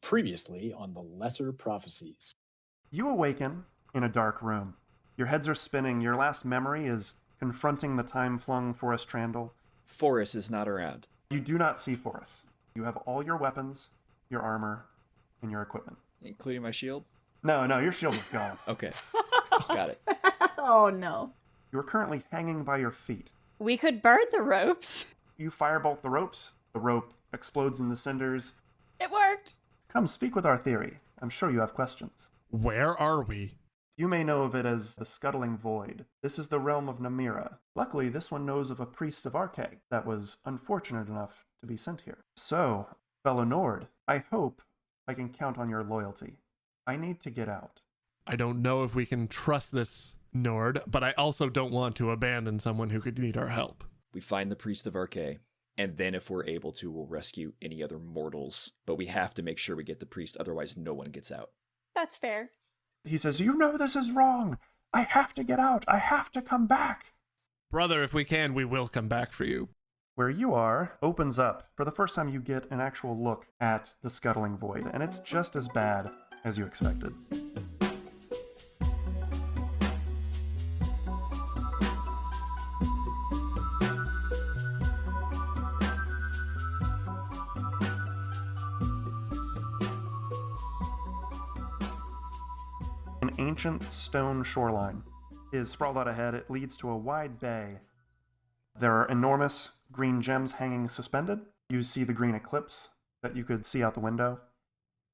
Previously on the Lesser Prophecies. You awaken in a dark room. Your heads are spinning. Your last memory is confronting the time-flung Forrest Trandle. Forrest is not around. You do not see Forrest. You have all your weapons, your armor, and your equipment. Including my shield? No, your shield is gone. Okay. Got it. Oh, no. You are currently hanging by your feet. We could burn the ropes. You firebolt the ropes. The rope explodes into cinders. It worked. Come speak with our theory. I'm sure you have questions. Where are we? You may know of it as the Scuttling Void. This is the realm of Namira. Luckily, this one knows of a priest of Arche that was unfortunate enough to be sent here. So, fellow Nord, I hope I can count on your loyalty. I need to get out. I don't know if we can trust this Nord, but I also don't want to abandon someone who could need our help. We find the priest of Arche, and then if we're able to, we'll rescue any other mortals. But we have to make sure we get the priest, otherwise no one gets out. That's fair. He says, "You know this is wrong. I have to get out. I have to come back." Brother, if we can, we will come back for you. Where you are opens up. For the first time, you get an actual look at the Scuttling Void, and it's just as bad as you expected. An ancient stone shoreline is sprawled out ahead. It leads to a wide bay. There are enormous green gems hanging suspended. You see the green eclipse that you could see out the window.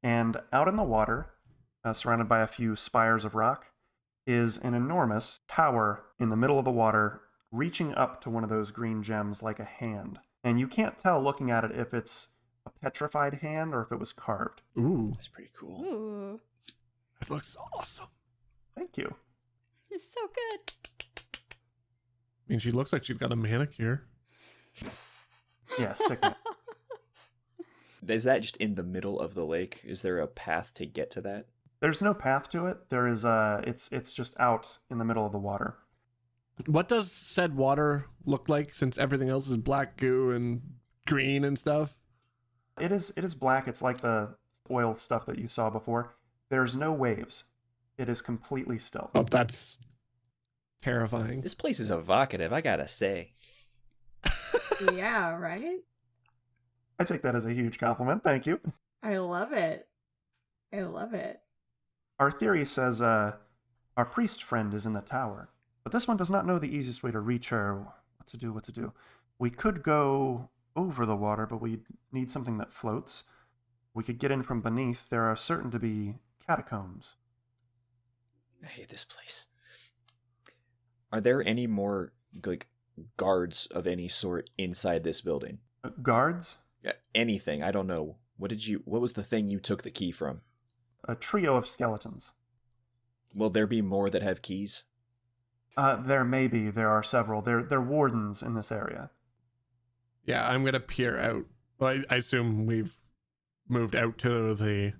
And out in the water, surrounded by a few spires of rock, is an enormous tower in the middle of the water, reaching up to one of those green gems like a hand. And you can't tell looking at it if it's a petrified hand or if it was carved. Ooh, That's pretty cool. Ooh, it looks awesome. Thank you. it's so good. I mean, she looks like she's got a manicure. Yeah, sick. Man. Is that just in the middle of the lake? Is there a path to get to that? There's no path to it. There is it's just out in the middle of the water. What does said water look like, since everything else is black goo and green and stuff? It is black. It's like the oil stuff that you saw before. There's no waves. It is completely still. Oh, that's terrifying. This place is evocative, I gotta say. Yeah, right? I take that as a huge compliment. Thank you. I love it. I love it. Our theory says our priest friend is in the tower, but this one does not know the easiest way to reach her. What to do? We could go over the water, but we need something that floats. We could get in from beneath. There are certain to be catacombs. I hate this place. Are there any more, like, guards of any sort inside this building? Guards? Yeah, anything. I don't know. What was the thing you took the key from? A trio of skeletons. Will there be more that have keys? There may be. There are several. They're wardens in this area. Yeah, I'm going to peer out. Well, I assume we've moved out to the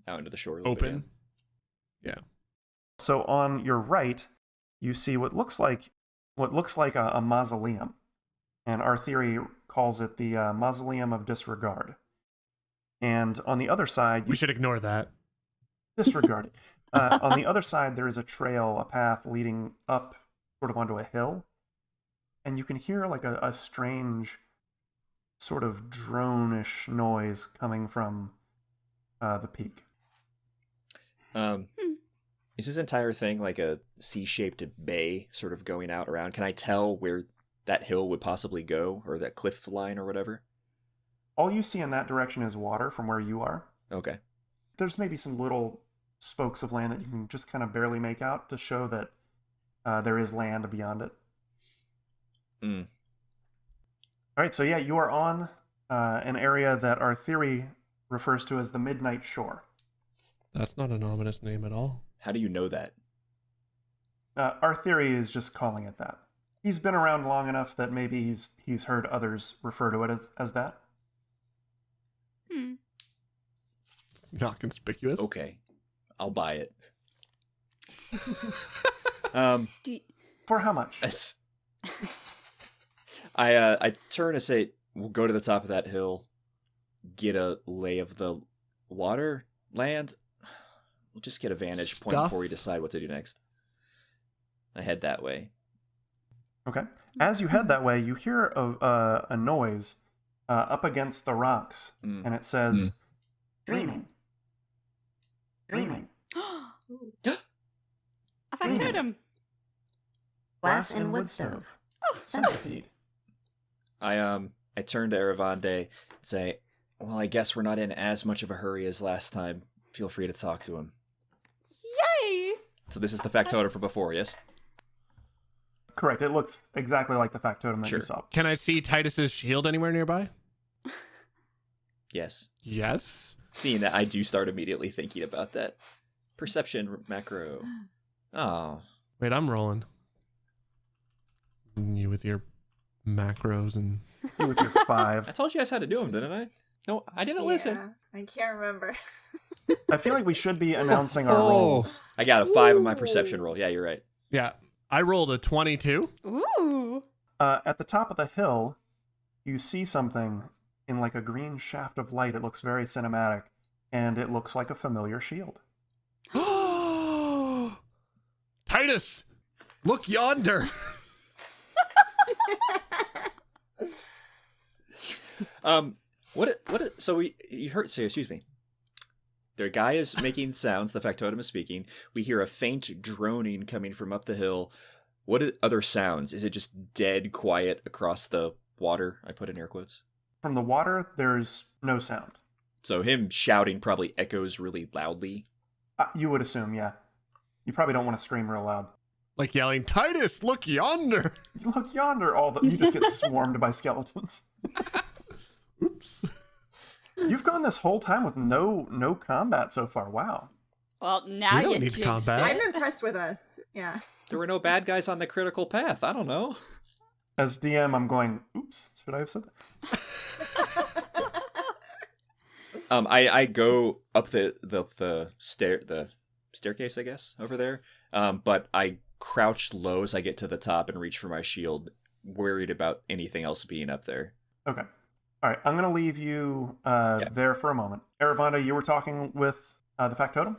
Out into the shore a little open. bit, Yeah. So on your right, you see what looks like a mausoleum, and our theory calls it the mausoleum of disregard. And on the other side, We should ignore that. disregard it. On the other side, there is a trail, a path leading up, sort of onto a hill, and you can hear like a strange, sort of drone-ish noise coming from the peak. Is this entire thing like a C-shaped bay sort of going out around? Can I tell where that hill would possibly go, or that cliff line or whatever? All you see in that direction is water from where you are. Okay. There's maybe some little spokes of land that you can just kind of barely make out to show that there is land beyond it. Mm. All right, so yeah, you are on an area that our theory refers to as the Midnight Shore. That's not an ominous name at all. How do you know that? Our theory is just calling it that. He's been around long enough that maybe he's heard others refer to it as that. It's not conspicuous. Okay. I'll buy it. For how much? That's... I turn and say, we'll go to the top of that hill, get a lay of the water, land. We'll just get a vantage point Stuff. before we decide what to do next. I head that way. Okay. As you head that way, you hear a noise up against the rocks, and it says, "Dreaming, dreaming." A factotum. Glass and wood stove. Centipede. I turn to Eravande and say, "Well, I guess we're not in as much of a hurry as last time. Feel free to talk to him." Yay! So this is the factotum from before, yes? Correct. It looks exactly like the factotum that Sure. you saw. Can I see Titus's shield anywhere nearby? Yes. Yes. Seeing that, I do start immediately thinking about that. Perception macro. Oh. Wait, I'm rolling. You with your macros and You with your 5. I told you guys how to do them, didn't I? No, I didn't listen. Yeah, I can't remember. I feel like we should be announcing our Oh. rolls. I got a 5 on my perception roll. Yeah, you're right. yeah. I rolled a 22. Ooh. At the top of the hill, you see something in like a green shaft of light. It looks very cinematic, and it looks like a familiar shield. Titus, look yonder. So you heard, so excuse me. The guy is making sounds, the factotum is speaking. We hear a faint droning coming from up the hill. What other sounds? Is it just dead quiet across the water? I put in air quotes. From the water, there's no sound. So him shouting probably echoes really loudly. You would assume, yeah. You probably don't want to scream real loud. Like yelling, Titus, look yonder. Look yonder! You just get swarmed by skeletons. Oops. You've gone this whole time with no combat so far. Wow. Well, now We don't you need jinxed combat. it. I'm impressed with us. Yeah. There were no bad guys on the critical path. I don't know. As DM, I'm going, oops, should I have said that? I go up the staircase, I guess, over there. But I crouch low as I get to the top and reach for my shield, worried about anything else being up there. Okay. All right, I'm going to leave you there for a moment. Eravanda, you were talking with the factotum?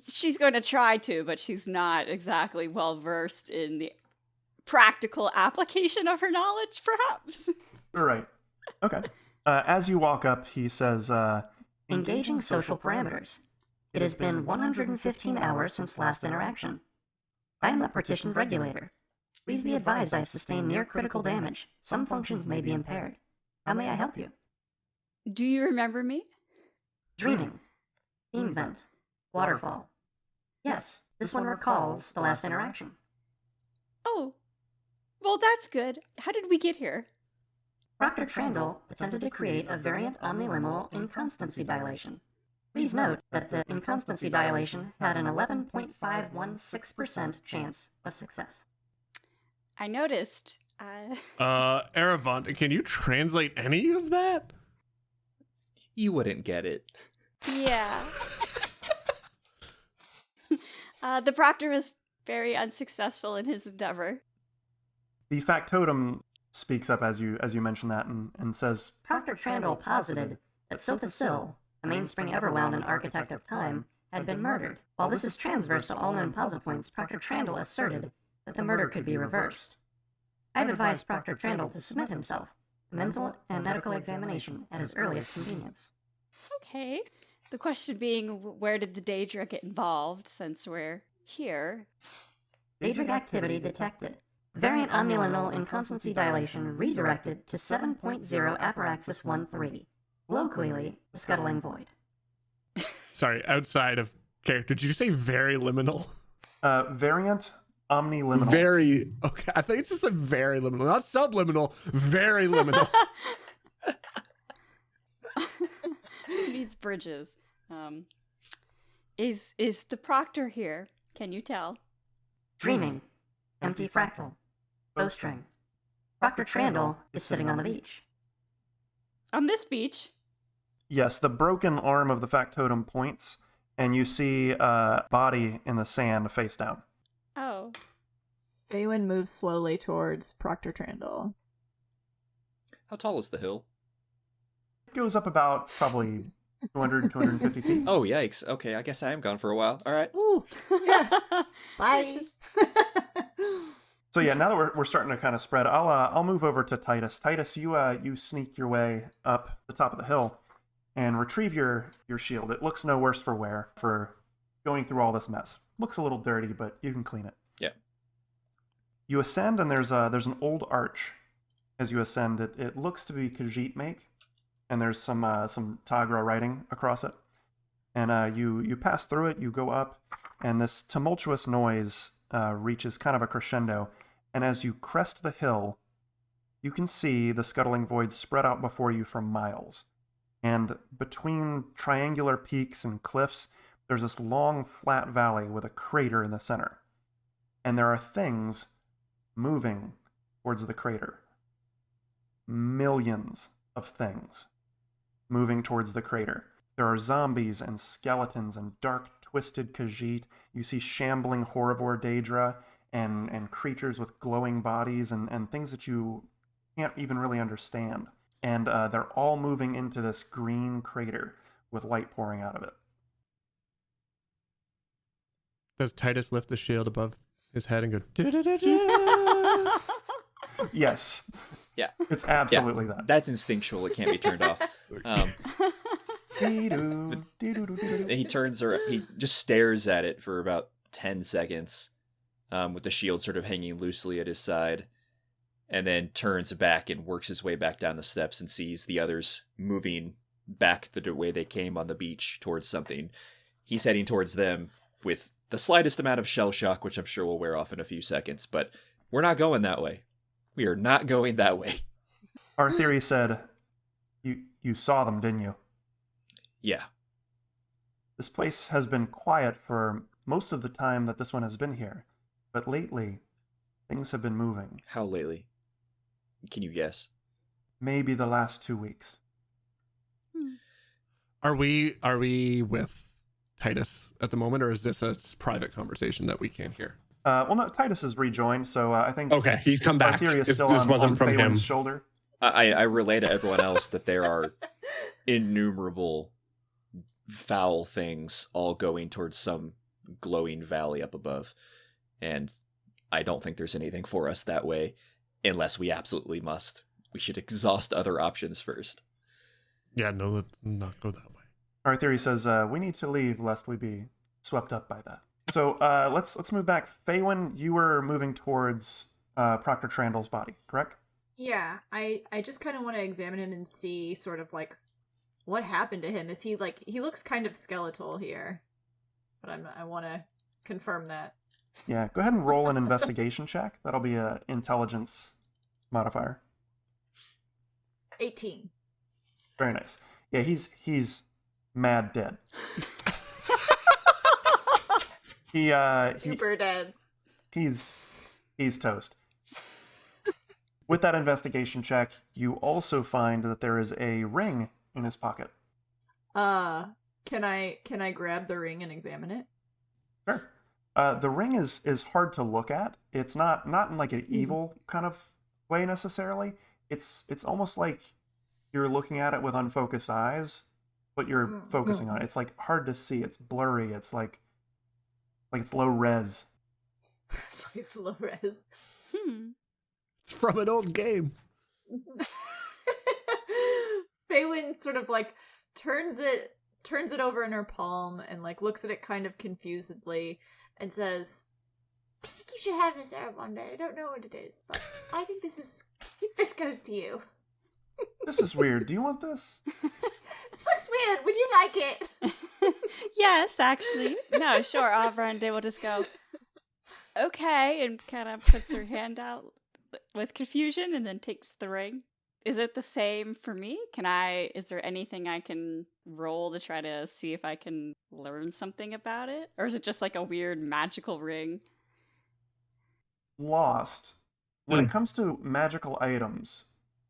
She's going to try to, but she's not exactly well versed in the practical application of her knowledge, perhaps. All right. Okay. As you walk up, he says, Engaging social parameters. It has been 115 hours since last interaction. I am the partitioned regulator. Please be advised I have sustained near critical damage. Some functions may be impaired. How may I help you? Do you remember me? Dreaming. Steam vent. Waterfall. Yes, this one recalls the last interaction. Oh, well, that's good. How did we get here? Proctor Trandle attempted to create a variant omniliminal inconstancy dilation. Please note that the inconstancy dilation had an 11.516% chance of success. I noticed. Eravant, can you translate any of that? You wouldn't get it. Yeah. The proctor was very unsuccessful in his endeavor. the factotum speaks up as you mention that and says, Proctor Trandle posited that Sotha Sil, the mainspring Everwound and architect of time, had been murdered. While this is transverse to all known posipoints, Proctor Trandle asserted that the murder could be reversed. I have advised Proctor Trandle to submit himself to mental and medical examination at his earliest convenience. Okay. The question being, where did the Daedra get involved since we're here? Daedric activity detected. Variant omniliminal inconstancy dilation redirected to 7.0 Aparaxis 1.3. Colloquially, the scuttling void. Sorry, outside of character, did you say very liminal? Variant omniliminal. Very, okay, I think it's just a very liminal, not subliminal, very liminal. Needs bridges. Is the proctor here? Can you tell? Dreaming. Empty fractal. Bowstring. Proctor Trandle is sitting on the beach. On this beach? Yes, the broken arm of the factotum points, and you see a body in the sand face down. Oh. Eowyn moves slowly towards Proctor Trandle. How tall is the hill? It goes up about probably 200, 250 feet. Oh, yikes. Okay, I guess I am gone for a while. All right. Ooh. Yeah. Bye. Just- So yeah, now that we're starting to kind of spread, I'll move over to Titus. Titus, you sneak your way up the top of the hill and retrieve your shield. It looks no worse for wear for going through all this mess. Looks a little dirty, but you can clean it. Yeah. You ascend, and there's an old arch. As you ascend, it looks to be Khajiit make, and there's some Tagra writing across it. And you pass through it. You go up, and this tumultuous noise reaches kind of a crescendo. And as you crest the hill, you can see the scuttling void spread out before you for miles. And between triangular peaks and cliffs, there's this long, flat valley with a crater in the center. And there are things moving towards the crater. Millions of things moving towards the crater. There are zombies and skeletons and dark, twisted Khajiit. You see shambling Horivore Daedra and creatures with glowing bodies and things that you can't even really understand. And they're all moving into this green crater with light pouring out of it. Does Titus lift the shield above his head and go, "Du-du-du-du"? Yes. Yeah. It's absolutely that. That's instinctual. It can't be turned off. Dee-doo, And he turns around. He just stares at it for about 10 seconds, with the shield sort of hanging loosely at his side, and then turns back and works his way back down the steps and sees the others moving back the way they came on the beach towards something. He's heading towards them with the slightest amount of shell shock, which I'm sure will wear off in a few seconds, but we're not going that way. We are not going that way. Our theory said, you saw them, didn't you? Yeah. This place has been quiet for most of the time that this one has been here, but lately, things have been moving. How lately? Can you guess? Maybe the last 2 weeks. Are we with Titus at the moment, or is this a private conversation that we can't hear? Well, no, Titus has rejoined, so I think Okay, he's come our back. theory is This still wasn't on from him. Phelan's shoulder. I relay to everyone else that there are innumerable foul things all going towards some glowing valley up above. And I don't think there's anything for us that way, unless we absolutely must. We should exhaust other options first. Yeah, no, let's not go that way. Our theory says we need to leave lest we be swept up by that. So let's move back. Phelan, you were moving towards Proctor Trandle's body, correct? Yeah, I just kind of want to examine him and see sort of like what happened to him. Is he like, he looks kind of skeletal here, but I want to confirm that. Yeah, go ahead and roll an investigation check. That'll be an intelligence modifier. 18. Very nice. Yeah, he's mad dead. Super dead. He's toast. With that investigation check, you also find that there is a ring in his pocket. Can I grab the ring and examine it? Sure. The ring is hard to look at. It's not in like an evil kind of way necessarily. It's almost like you're looking at it with unfocused eyes, but you're focusing on it. It's like hard to see. It's blurry. It's like it's low res. It's like it's low res. It's from an old game. Phelan sort of like turns it over in her palm and like looks at it kind of confusedly and says, "I think you should have this herb one day. I don't know what it is, but I think this goes to you. This is weird. Do you want this? This looks weird. Would you like it?" Yes, actually. No, sure. Avrande will just go, okay, and kind of puts her hand out with confusion and then takes the ring. Is it the same for me? Is there anything I can roll to try to see if I can learn something about it? Or is it just like a weird magical ring? Lost. When it comes to magical items,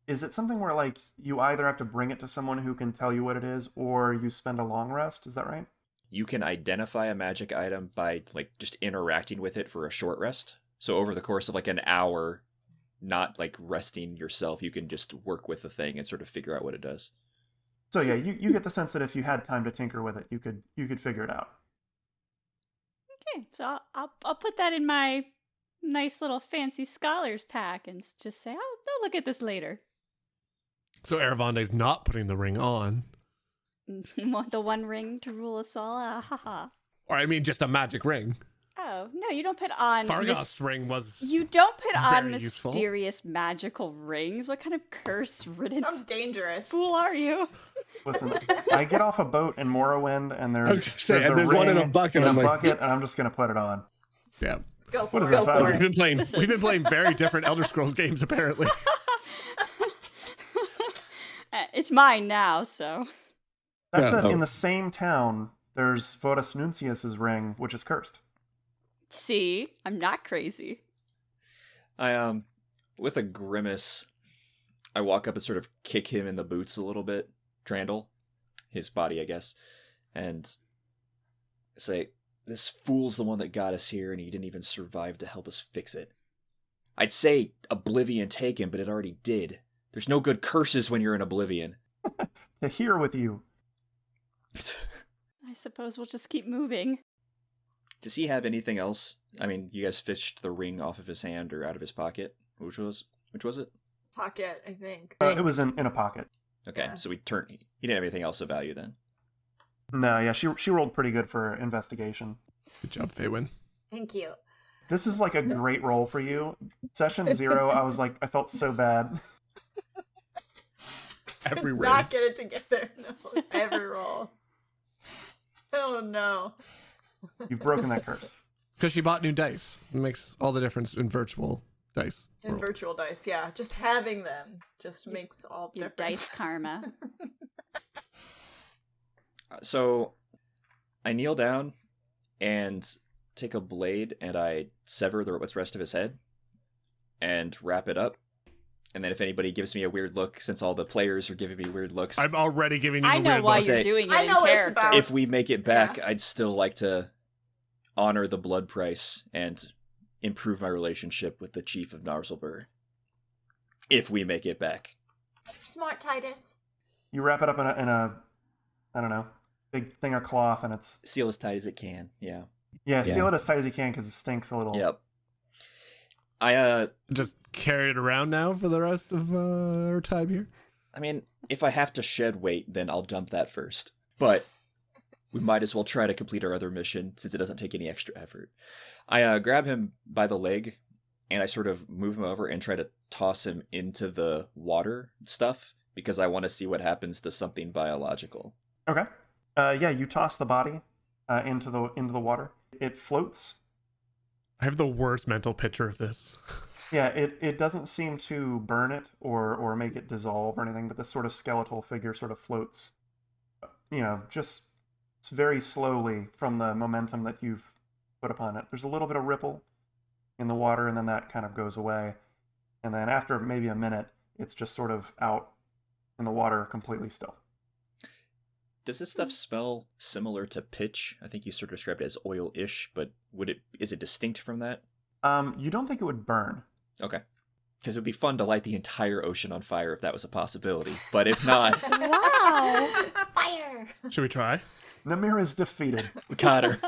is it something where like you either have to bring it to someone who can tell you what it is, or you spend a long rest? Is that right? You can identify a magic item by like just interacting with it for a short rest. So over the course of like an hour, not like resting yourself, you can just work with the thing and sort of figure out what it does. So yeah, you get the sense that if you had time to tinker with it, you could figure it out. Okay, so I'll put that in my nice little fancy scholars pack and just say I'll look at this later. So Aravande's not putting the ring on. Want the one ring to rule us all? Ah, ha ha. Or I mean just a magic ring. Oh no, you don't put on Fargoth's ring was You don't put on very useful. mysterious magical rings. What kind of curse-ridden Sounds dangerous. fool are you? Listen, I get off a boat in Morrowind, and I was there's just saying, a there's one in a ring bucket, in a I'm like- bucket, and I'm just gonna put it on. Yeah. Go for What it. is this? Go for We've it. been playing very different Elder Scrolls games apparently. It's mine now, so. That Yeah. said, in the same town, there's Votus Nuncius's ring, which is cursed. See, I'm not crazy. I with a grimace, I walk up and sort of kick him in the boots a little bit, Trandle, his body, I guess, and say, "This fool's the one that got us here, and he didn't even survive to help us fix it. I'd say Oblivion take him, but it already did. There's no good curses when you're in Oblivion." To here with you. I suppose we'll just keep moving. Does he have anything else? I mean, you guys fished the ring off of his hand or out of his pocket. Which was it? Pocket, I think. It was in a pocket. Okay, Yeah. so he didn't have anything else of value then. No, yeah, she rolled pretty good for investigation. Good job, Faywin. Thank you. This is like a great roll for you. Session 0, I felt so bad. Every ring. Not get it together. No, every roll. Oh no. You've broken that curse. Because she bought new dice. It makes all the difference in virtual dice. In world. virtual dice, yeah. Just having them just makes all Your difference. dice karma. So I kneel down and take a blade and I sever what's the rest of his head and wrap it up. And then if anybody gives me a weird look, since all the players are giving me weird looks, I'm already giving you I a know weird why look. you're Say- doing it I in know what it's character. about. if we make it back, Yeah. I'd still like to honor the blood price and improve my relationship with the chief of Narzelbur. If we make it back. Smart, Titus. You wrap it up in a I don't know, big thing of cloth, and it's Seal as tight as it can, yeah. seal it as tight as you can because it stinks a little. Yep. I Just carry it around now for the rest of our time here. mean, if I have to shed weight, then I'll dump that first. But we might as well try to complete our other mission since it doesn't take any extra effort. I grab him by the leg and I sort of move him over and try to toss him into the water stuff because I want to see what happens to something biological. Okay. Yeah, you toss the body into the water. It floats. I have the worst mental picture of this. Yeah, it doesn't seem to burn it or make it dissolve or anything, but this sort of skeletal figure sort of floats, just very slowly from the momentum that you've put upon it. There's a little bit of ripple in the water, and then that kind of goes away. And then after maybe a minute, it's just sort of out in the water completely still. Does this stuff smell similar to pitch? I think you sort of described it as oil-ish, but is it distinct from that? You don't think it would burn? Okay. Because it would be fun to light the entire ocean on fire if that was a possibility. But if not, Wow. Fire! Should we try? Namir is defeated. we got her.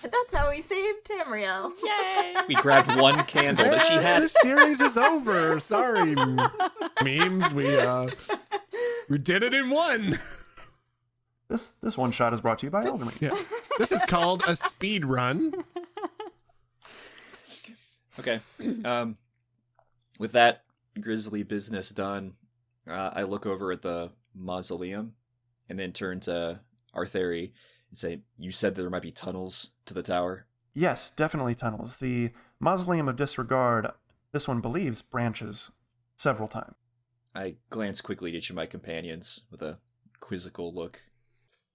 That's how we saved Tamriel. Yay. We grabbed one candle that she had. This series is over. Sorry, memes. We did it in one. This one shot is brought to you by Elderman. Yeah, this is called a speed run. Okay. With that grisly business done, I look over at the mausoleum and then turn to Artheri and say, "You said there might be tunnels to the tower?" Yes, definitely tunnels. The Mausoleum of Disregard, this one believes, branches several times. I glance quickly at each of my companions with a quizzical look.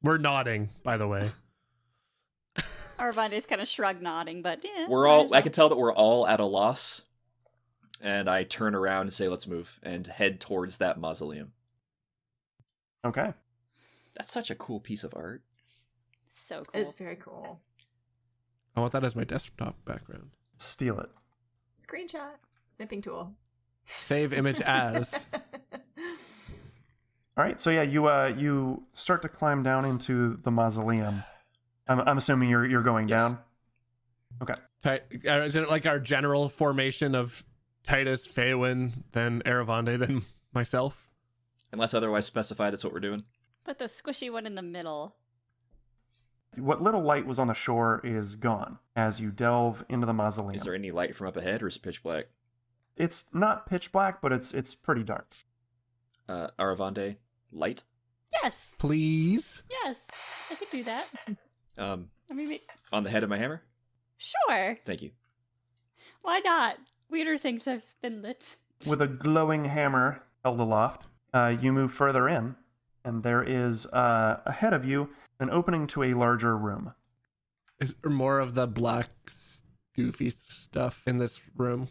We're nodding, by the way. Arvande's kind of shrug nodding, but yeah. We're might all as well. I can tell that we're all at a loss. And I turn around and say, "Let's move," and head towards that mausoleum. Okay. That's such a cool piece of art. So cool. It's very cool. I want that as my desktop background. Steal it. Screenshot. Snipping tool. Save image as. All right, so yeah, you start to climb down into the mausoleum. I'm assuming you're going Yes. down. Okay. Is it like our general formation of Titus, Faywin, then Aravande, then myself? Unless otherwise specified, that's what we're doing. Put the squishy one in the middle. What little light was on the shore is gone as you delve into the mausoleum. Is there any light from up ahead, or is it pitch black? It's not pitch black, but it's pretty dark. Aravande, light? Yes. Please? Yes. I could do that. Let me make... On the head of my hammer? Sure. Thank you. Why not? Weirder things have been lit. With a glowing hammer held aloft, you move further in, and there is ahead of you an opening to a larger room. Is there more of the black, goofy stuff in this room?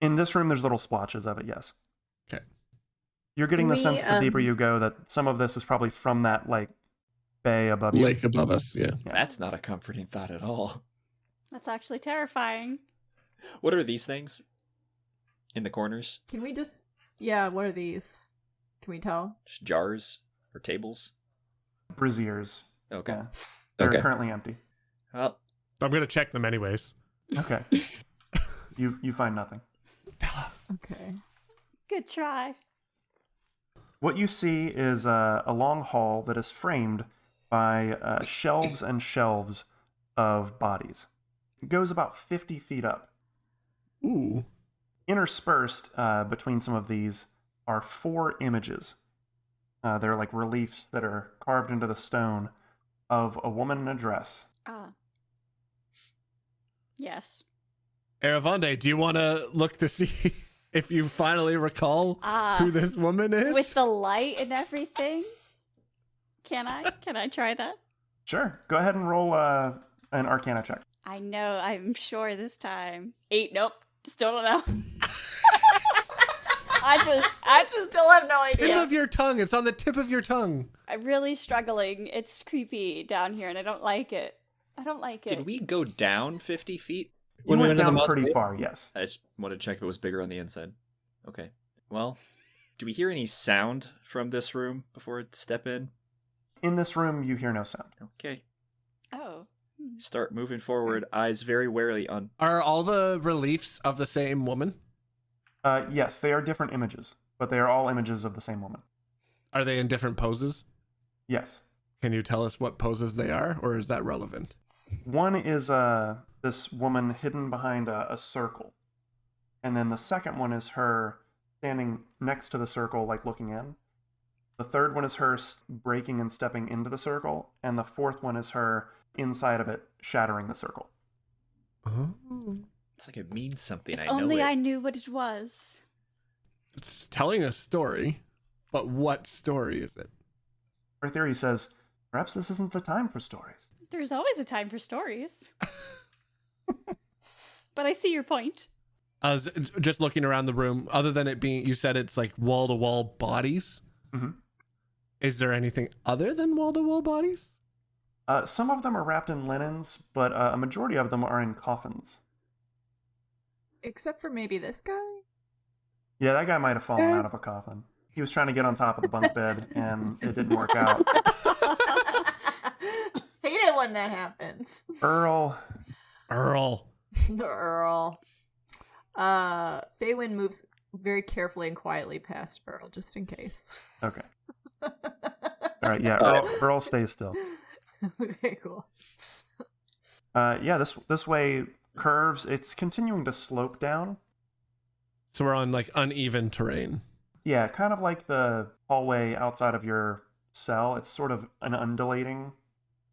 In this room, there's little splotches of it, yes. Okay. You're getting the sense the deeper you go that some of this is probably from that, like, bay above you. Lake above us, yeah. That's not a comforting thought at all. That's actually terrifying. What are these things? In the corners? Can we just... Yeah, what are these? Can we tell? Just jars? Or tables? Braziers. Okay. Yeah. They're Okay. currently empty. Well, I'm going to check them anyways. Okay. You find nothing. Okay. Good try. What you see is a long hall that is framed by shelves and shelves of bodies. It goes about 50 feet up. Ooh. Interspersed between some of these are 4 images. They're like reliefs that are carved into the stone of a woman in a dress. Ah. Yes. Aravande, do you want to look to see if you finally recall who this woman is? With the light and everything? Can I? Can I try that? Sure. Go ahead and roll an Arcana check. I know, I'm sure this time. 8, nope. Still don't know. I just Still have no Tip idea. of your tongue. It's on the tip of your tongue. I'm really struggling. It's creepy down here and I don't like it. I don't like it. did we go down 50 feet? You When we went went in the down pretty mausoleum? far, yes. I just wanted to check if it was bigger on the inside. Okay. Well, do we hear any sound from this room before it step in? In this room, you hear no sound. Okay. Oh. Start moving forward, eyes very warily on... Are all the reliefs of the same woman? Yes, they are different images, but they are all images of the same woman. Are they in different poses? Yes. Can you tell us what poses they are, or is that relevant? One is this woman hidden behind a circle. And then the second one is her standing next to the circle, like looking in. The third one is her breaking and stepping into the circle. And the fourth one is her inside of it, shattering the circle. Oh. It's like it means something. If I know only it. I knew what it was. It's telling a story, but what story is it? Her theory says, perhaps this isn't the time for stories. There's always a time for stories. But I see your point. I was just looking around the room. Other than it being, you said it's like wall-to-wall bodies. Mm-hmm. Is there anything other than wall-to-wall bodies? Some of them are wrapped in linens, but a majority of them are in coffins. Except for maybe this guy? Yeah, that guy might have fallen out of a coffin. He was trying to get on top of the bunk bed, and it didn't work out. Hate it when that happens. Earl. The Earl. Faywin moves very carefully and quietly past Earl, just in case. Okay. All right, yeah, Earl stays still. Okay, cool. Yeah, this way curves. It's continuing to slope down. So we're on like uneven terrain. Yeah, kind of like the hallway outside of your cell. It's sort of an undulating,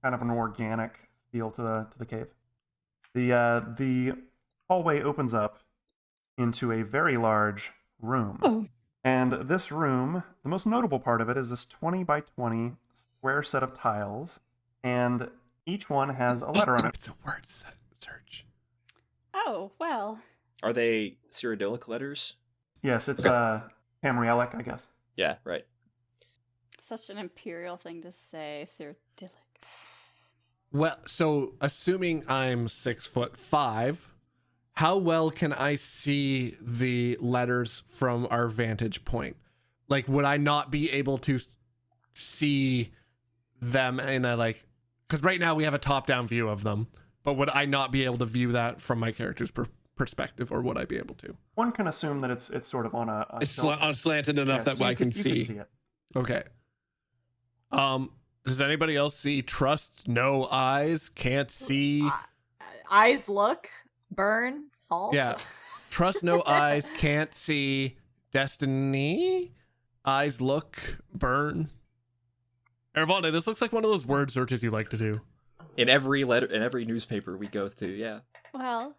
kind of an organic feel to the cave. The hallway opens up into a very large room. Oh. And this room, the most notable part of it is this 20 by 20 square set of tiles, and each one has a letter on it. It's a word search. Oh, well. Are they Cyrodiilic letters? Yes, it's Tamrielic, I guess. Yeah, right. Such an imperial thing to say, Cyrodiilic. Well, so assuming I'm 6'5", how well can I see the letters from our vantage point? Like, would I not be able to see them in a like, because right now we have a top-down view of them, but would I not be able to view that from my character's perspective, or would I be able to? One can assume that it's sort of on a It's tilt. slanted enough that so I you can you see. see it. Okay. Does anybody else see trust no eyes, can't see? Eyes look, burn, halt. Yeah. Trust no eyes, can't see, destiny, eyes look, burn. Ervonde, this looks like one of those word searches you like to do. In every letter, in every newspaper we go to, yeah. Well,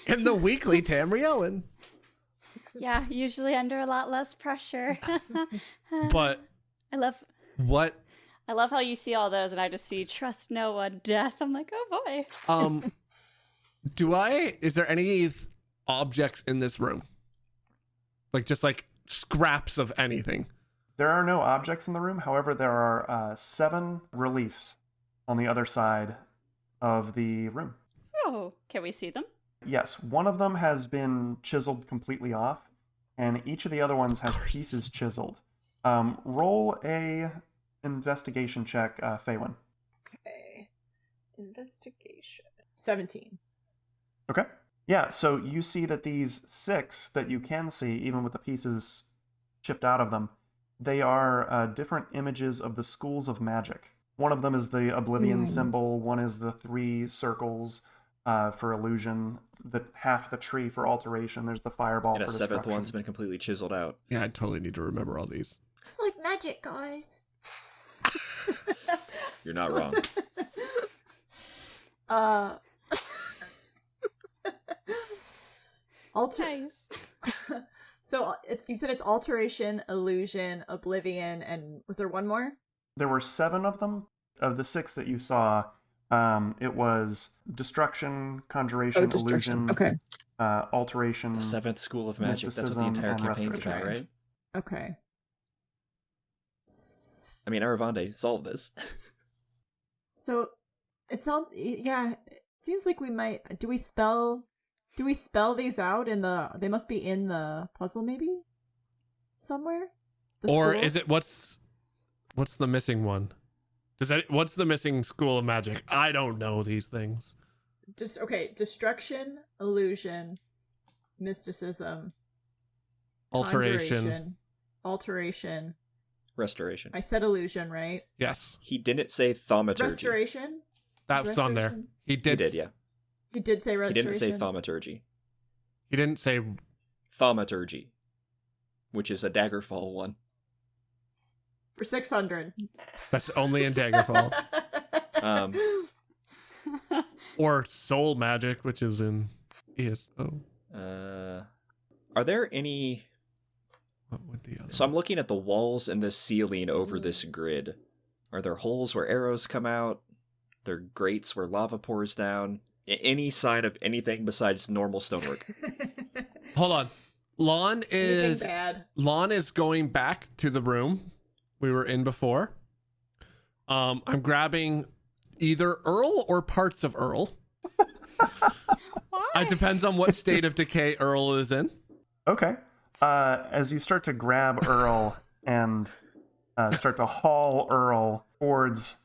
In the weekly Tamrielen. yeah, usually under a lot less pressure. But I love what how you see all those and I just see trust no one, death. I'm like, oh boy. is there any objects in this room? Like just like scraps of anything? There are no objects in the room. However, there are 7 reliefs on the other side of the room. Oh, can we see them? Yes, one of them has been chiseled completely off, and each of the other ones has pieces chiseled. Roll a investigation check, Faywin. Okay. Investigation. 17. Okay. Yeah, so you see that these 6 that you can see, even with the pieces chipped out of them, they are different images of the schools of magic. One of them is the Oblivion symbol, one is the 3 circles for illusion, half the tree for alteration, there's the fireball And for a destruction. 7th one's been completely chiseled out. Yeah, I totally need to remember all these. It's like magic, guys. You're not wrong. Nice. So you said it's alteration, illusion, oblivion, and was there one more? There were 7 of them. Of the 6 that you saw, it was destruction, conjuration, illusion, alteration. The 7th school of magic. That's what the mysticism, entire and campaign's about, restoration. right? Okay. I mean, Aravande, solve this. So it sounds, yeah, it seems like we might. Do we spell these out in the? They must be in the puzzle, maybe somewhere. The Or schools? is it what's the missing one? What's the missing school of magic? I don't know these things. Destruction, illusion, mysticism, Alteration. alteration. Restoration. I said illusion, right? Yes. He didn't say thaumaturgy. Restoration. That's on there. Restoration? He He did. did, yeah. He did say He restoration. didn't say thaumaturgy. He didn't say Thaumaturgy, which is a Daggerfall one. For 600. that's only in Daggerfall. Or soul magic, which is in ESO. Are there any... What would the other? So I'm looking at the walls and the ceiling over this grid. Are there holes where arrows come out? There grates where lava pours down? Any sign of anything besides normal stonework? Hold on. Lon is bad? going back to the room we were in before. I'm grabbing either Earl or parts of Earl. It depends on what state of decay Earl is in. Okay. As you start to grab Earl and start to haul Earl towards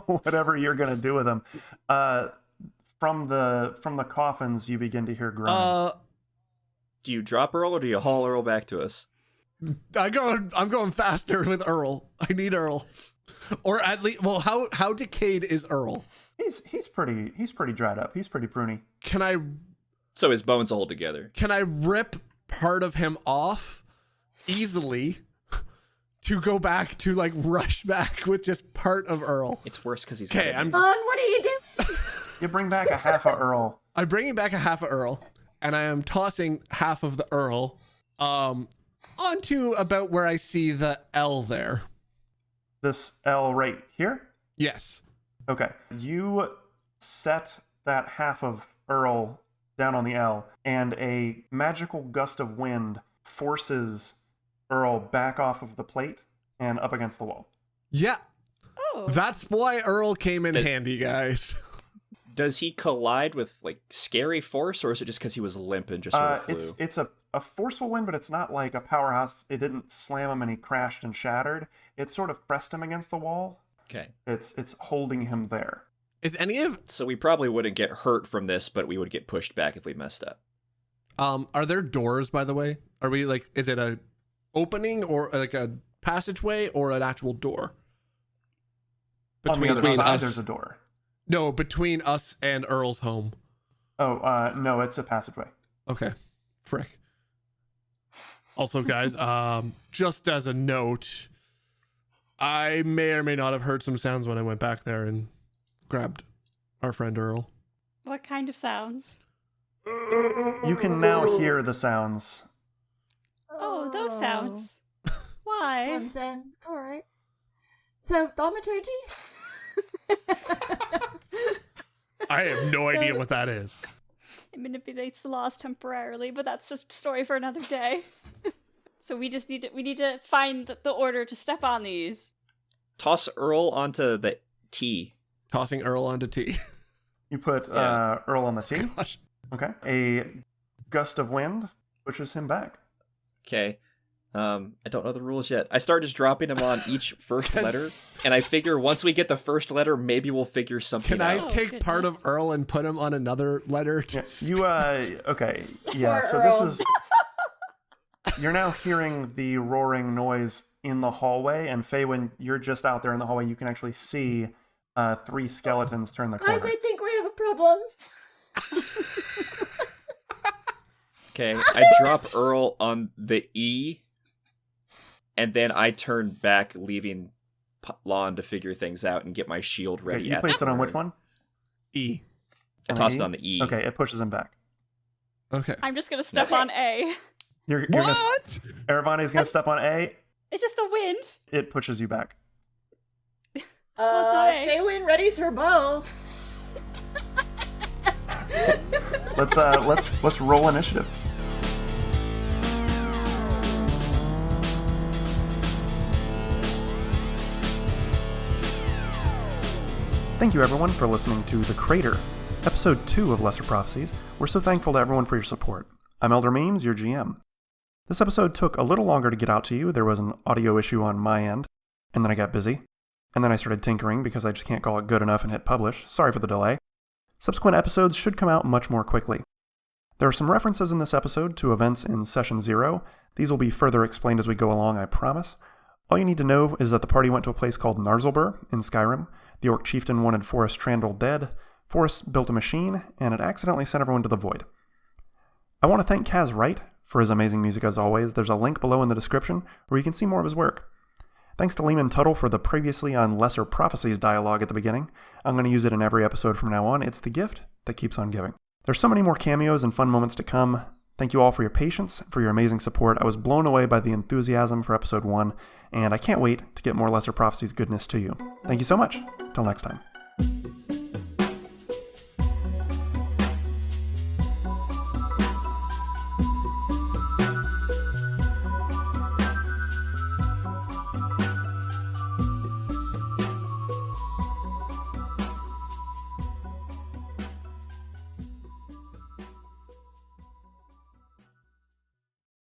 whatever you're going to do with him, from the coffins, you begin to hear groans. Do you drop Earl or do you haul Earl back to us? I'm going faster with Earl. I need Earl. Or at least, well, how decayed is Earl? He's pretty dried up. He's pretty pruny. So his bones hold together. Can I rip part of him off easily to go back to like rush back with just part of Earl? It's worse because he's Okay. Lon, what are you doing? You bring back a half of Earl. I'm bringing back a half of Earl, and I am tossing half of the Earl onto about where I see the L there. This L right here? Yes. Okay. You set that half of Earl down on the L, and a magical gust of wind forces Earl back off of the plate and up against the wall. Yeah. Oh. That's why Earl came in handy, guys. Does he collide with like scary force, or is it just because he was limp and just sort of flew? It's a a forceful wind, but it's not like a powerhouse. It didn't slam him and he crashed and shattered. It sort of pressed him against the wall. Okay. It's holding him there. Is any of So we probably wouldn't get hurt from this, but we would get pushed back if we messed up. are there doors, by the way? Are we like, is it a opening or like a passageway or an actual door? On the other between side, us. there's a door. No, between us and Earl's home. Oh, no, it's a passageway. Okay. Frick. Also, guys, just as a note, I may or may not have heard some sounds when I went back there and grabbed our friend Earl. What kind of sounds? You can now hear the sounds. Oh, those sounds. Why? Swanson. All right. So, thaumaturgy? I have no idea what that is. It manipulates the laws temporarily, but that's just a story for another day. So we need to find the order to step on these. Toss Earl onto the T. Tossing Earl onto T. You put Yeah. Earl on the T. Gosh. Okay. A gust of wind pushes him back. Okay. I don't know the rules yet. I start just dropping them on each first letter, and I figure once we get the first letter, maybe we'll figure something Can I out. take part of goodness. Earl and put him on another letter? Yeah, you, okay. Yeah, Poor so Earl. this is... You're now hearing the roaring noise in the hallway, and Faye, when you're just out there in the hallway, you can actually see 3 skeletons turn the corner. Guys, I think we have a problem. Okay, I drop Earl on the E, and then I turn back, leaving Lon to figure things out and get my shield ready. Okay, you at placed the it on which corner. one? E. I tossed it on the E. Okay, it pushes him back. Okay. I'm just gonna step Okay. on A. You're gonna, What? Aravani's gonna step on A. It's just a wind. It pushes you back. What's A? Faywin readies her bow. Let's roll initiative. Thank you everyone for listening to The Crater, episode 2 of Lesser Prophecies. We're so thankful to everyone for your support. I'm Elder Memes, your GM. This episode took a little longer to get out to you. There was an audio issue on my end, and then I got busy. And then I started tinkering because I just can't call it good enough and hit publish. Sorry for the delay. Subsequent episodes should come out much more quickly. There are some references in this episode to events in Session 0. These will be further explained as we go along, I promise. All you need to know is that the party went to a place called Narzulbur in Skyrim. The orc chieftain wanted Forrest Trandle dead. Forrest built a machine, and it accidentally sent everyone to the void. I want to thank Kaz Wright for his amazing music as always. There's a link below in the description where you can see more of his work. Thanks to Lehman Tuttle for the previously on Lesser Prophecies dialogue at the beginning. I'm going to use it in every episode from now on. It's the gift that keeps on giving. There's so many more cameos and fun moments to come. Thank you all for your patience, for your amazing support. I was blown away by the enthusiasm for episode 1, and I can't wait to get more Lesser Prophecies goodness to you. Thank you so much. Till next time.